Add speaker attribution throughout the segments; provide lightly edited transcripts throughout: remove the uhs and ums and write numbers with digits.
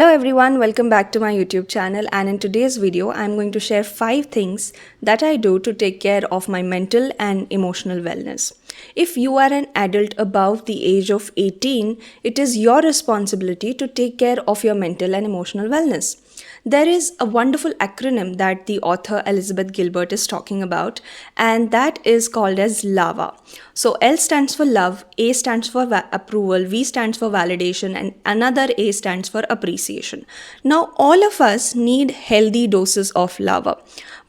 Speaker 1: Hello everyone, welcome back to my YouTube channel, and in today's video I'm going to share 5 things that I do to take care of my mental and emotional wellness. If you are an adult above the age of 18, it is your responsibility to take care of your mental and emotional wellness. There is a wonderful acronym that the author Elizabeth Gilbert is talking about, and that is called as LAVA. So L stands for love, A stands for approval, V stands for validation, and another A stands for appreciation. Now, all of us need healthy doses of lava.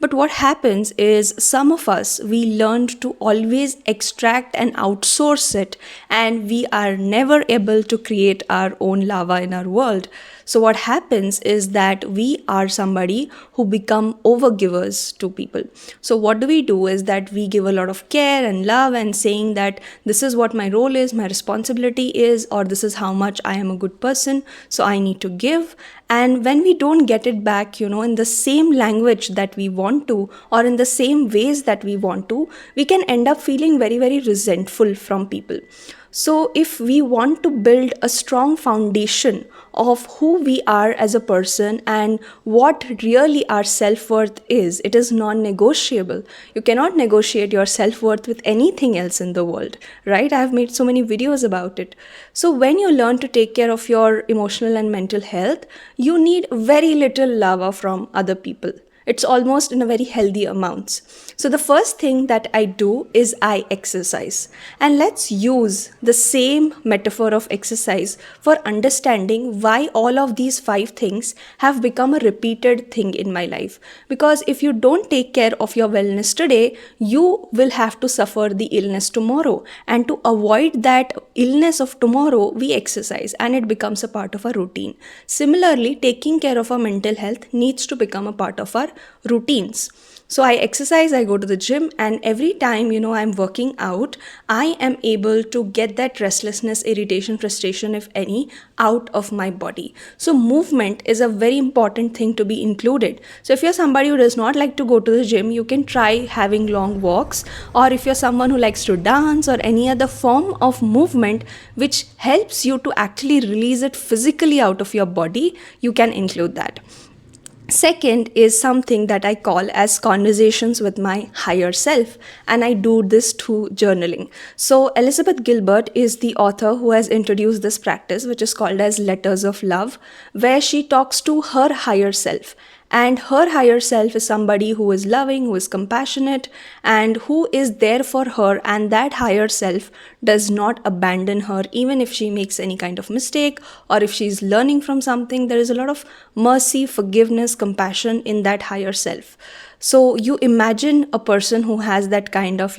Speaker 1: But what happens is some of us, we learned to always extract and outsource it, and we are never able to create our own lava in our world. So what happens is that we are somebody who become overgivers to people. So what do we do is that we give a lot of care and love and saying that this is what my role is, my responsibility is, or this is how much I am a good person, so I need to give. And when we don't get it back, in the same language that we want to, or in the same ways that we want to, we can end up feeling very, very resentful from people. So if we want to build a strong foundation of who we are as a person and what really our self-worth is, it is non-negotiable. You cannot negotiate your self-worth with anything else in the world, right? I have made so many videos about it. So when you learn to take care of your emotional and mental health, you need very little lava from other people. It's almost in a very healthy amounts. So the first thing that I do is I exercise. And let's use the same metaphor of exercise for understanding why all of these 5 things have become a repeated thing in my life. Because if you don't take care of your wellness today, you will have to suffer the illness tomorrow. And to avoid that illness of tomorrow, we exercise and it becomes a part of our routine. Similarly, taking care of our mental health needs to become a part of our routines. So I exercise, I go to the gym, and every time, I'm working out, I am able to get that restlessness, irritation, frustration, if any, out of my body. So movement is a very important thing to be included. So if you're somebody who does not like to go to the gym, you can try having long walks, or if you're someone who likes to dance or any other form of movement which helps you to actually release it physically out of your body, you can include that. Second is something that I call as conversations with my higher self, and I do this through journaling. So Elizabeth Gilbert is the author who has introduced this practice, which is called as Letters of Love, where she talks to her higher self. And her higher self is somebody who is loving, who is compassionate, and who is there for her. And that higher self does not abandon her, even if she makes any kind of mistake or if she's learning from something. There is a lot of mercy, forgiveness, compassion in that higher self. So you imagine a person who has that kind of,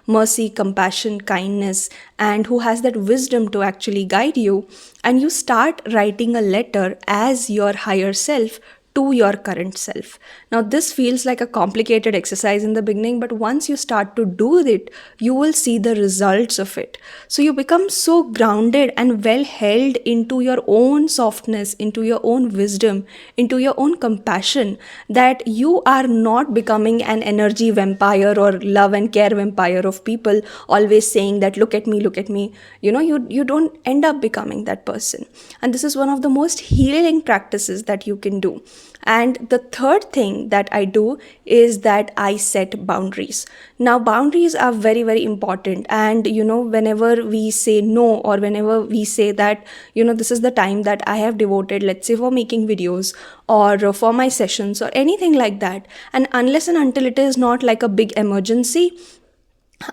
Speaker 1: mercy, compassion, kindness, and who has that wisdom to actually guide you. And you start writing a letter as your higher self to your current self. Now, this feels like a complicated exercise in the beginning, but once you start to do it, you will see the results of it. So you become so grounded and well held into your own softness, into your own wisdom, into your own compassion, that you are not becoming an energy vampire or love and care vampire of people always saying that, look at me, look at me. You don't end up becoming that person. And this is one of the most healing practices that you can do. And the third thing that I do is that I set boundaries. Now, boundaries are very, very important. And, whenever we say no, or whenever we say that, this is the time that I have devoted, let's say, for making videos or for my sessions or anything like that. And unless and until it is not like a big emergency,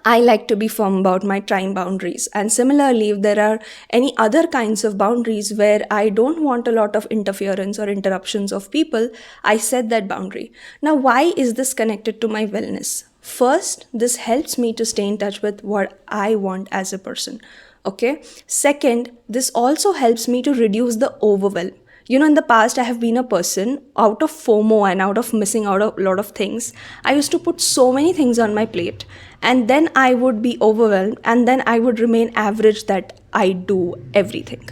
Speaker 1: I like to be firm about my time boundaries. And similarly, if there are any other kinds of boundaries where I don't want a lot of interference or interruptions of people, I set that boundary. Now, why is this connected to my wellness? First, this helps me to stay in touch with what I want as a person. Okay. Second, this also helps me to reduce the overwhelm. In the past, I have been a person out of FOMO and out of missing out a lot of things. I used to put so many things on my plate, and then I would be overwhelmed, and then I would remain average that I do everything.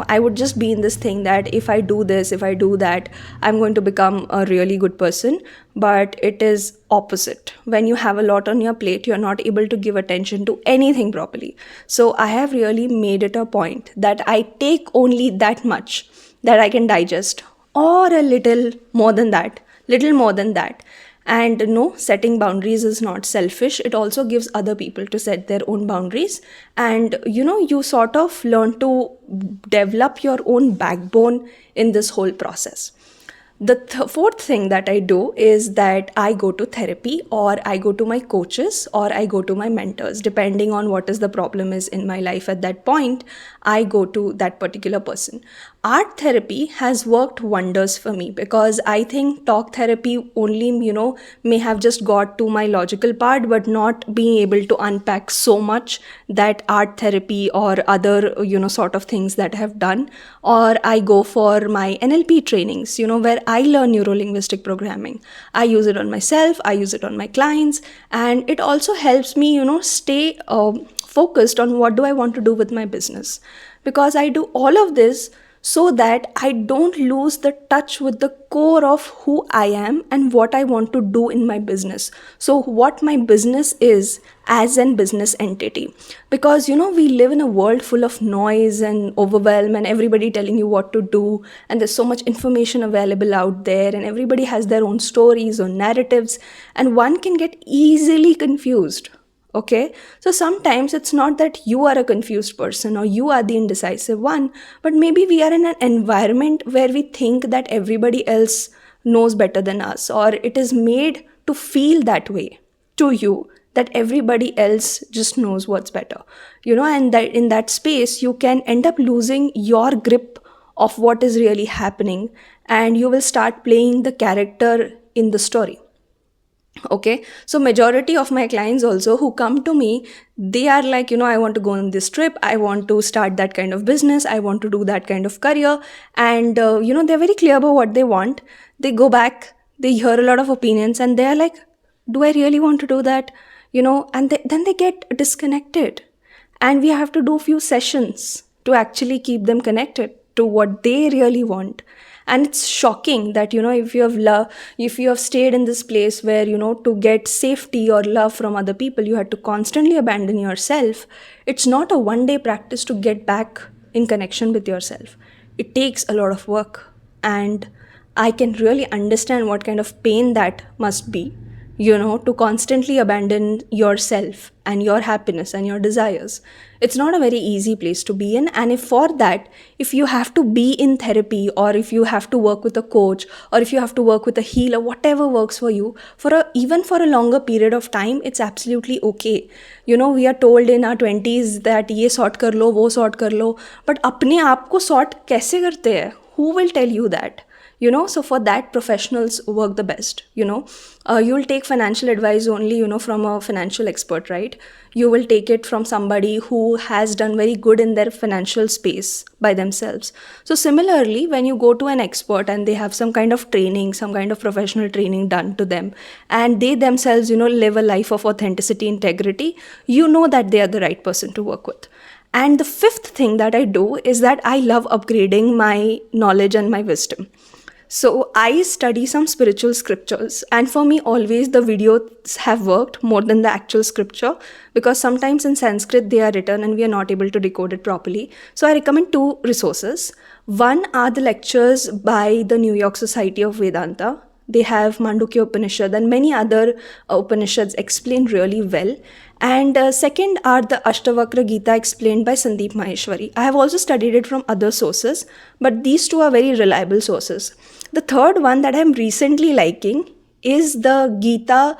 Speaker 1: I would just be in this thing that if I do this, if I do that, I'm going to become a really good person. But it is opposite. When you have a lot on your plate, you're not able to give attention to anything properly. So I have really made it a point that I take only that much that I can digest, or a little more than that. And no, setting boundaries is not selfish. It also gives other people to set their own boundaries. And you sort of learn to develop your own backbone in this whole process. The fourth thing that I do is that I go to therapy, or I go to my coaches, or I go to my mentors, depending on what is the problem is in my life at that point. I go to that particular person. Art therapy has worked wonders for me, because I think talk therapy only may have just got to my logical part, but not being able to unpack so much that art therapy or other sort of things that I have done. Or I go for my NLP trainings, where I learn neuro linguistic programming. I use it on myself, I use it on my clients, and it also helps me stay focused on what do I want to do with my business, because I do all of this so that I don't lose the touch with the core of who I am and what I want to do in my business. So what my business is as an business entity. Because we live in a world full of noise and overwhelm, and everybody telling you what to do, and there's so much information available out there, and everybody has their own stories or narratives, and one can get easily confused. Okay, so sometimes it's not that you are a confused person or you are the indecisive one, but maybe we are in an environment where we think that everybody else knows better than us, or it is made to feel that way to you, that everybody else just knows what's better. And that in that space you can end up losing your grip of what is really happening, and you will start playing the character in the story. Okay, so majority of my clients also who come to me, they are like, I want to go on this trip, I want to start that kind of business, I want to do that kind of career. And they're very clear about what they want. They go back, they hear a lot of opinions, and they're like, do I really want to do that? And then they get disconnected, and we have to do few sessions to actually keep them connected to what they really want. And it's shocking that if you have stayed in this place where to get safety or love from other people you had to constantly abandon yourself. It's not a one day practice to get back in connection with yourself. It takes a lot of work, and I can really understand what kind of pain that must be, to constantly abandon yourself and your happiness and your desires. It's not a very easy place to be in. And if you have to be in therapy, or if you have to work with a coach, or if you have to work with a healer, whatever works for you, even for a longer period of time, it's absolutely okay. We are told in our 20s that ye sort kar lo, wo sort kar lo, but apne aap ko sort kaise karte hai? Who will tell you that? So for that, professionals work the best. You'll take financial advice only from a financial expert, right? You will take it from somebody who has done very good in their financial space by themselves. So similarly, when you go to an expert and they have some kind of training, some kind of professional training done to them, and they themselves live a life of authenticity, integrity, that they are the right person to work with. And the fifth thing that I do is that I love upgrading my knowledge and my wisdom. So I study some spiritual scriptures, and for me always the videos have worked more than the actual scripture, because sometimes in Sanskrit they are written and we are not able to decode it properly. So I recommend two resources. One are the lectures by the New York Society of Vedanta. They have Mandukya Upanishad and many other Upanishads explained really well. And second are the Ashtavakra Gita explained by Sandeep Maheshwari. I have also studied it from other sources, but these two are very reliable sources. The third one that I am recently liking is the Gita,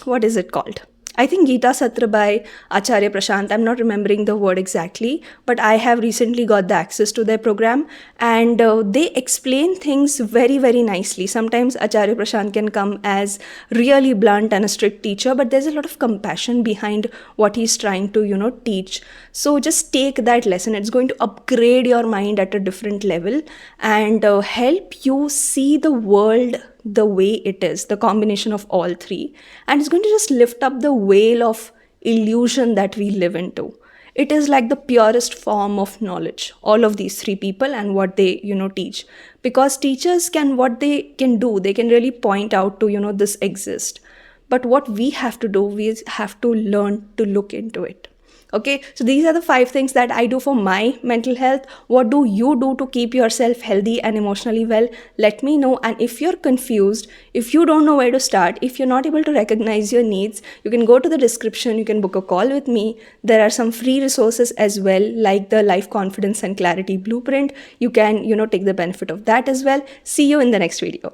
Speaker 1: what is it called? I think Gita Satra by Acharya Prashant. I'm not remembering the word exactly, but I have recently got the access to their program, and they explain things very, very nicely. Sometimes Acharya Prashant can come as really blunt and a strict teacher, but there's a lot of compassion behind what he's trying to, teach. So just take that lesson. It's going to upgrade your mind at a different level and help you see the world the way it is, the combination of all three. And it's going to just lift up the veil of illusion that we live into. It is like the purest form of knowledge, all of these three people and what they, teach. Because teachers what they can do, they can really point out to, this exists. But what we have to do, we have to learn to look into it. Okay, so these are the 5 things that I do for my mental health. What do you do to keep yourself healthy and emotionally well? Let me know. And if you're confused, if you don't know where to start, if you're not able to recognize your needs, you can go to the description, you can book a call with me. There are some free resources as well, like the Life Confidence and Clarity Blueprint. You can, take the benefit of that as well. See you in the next video.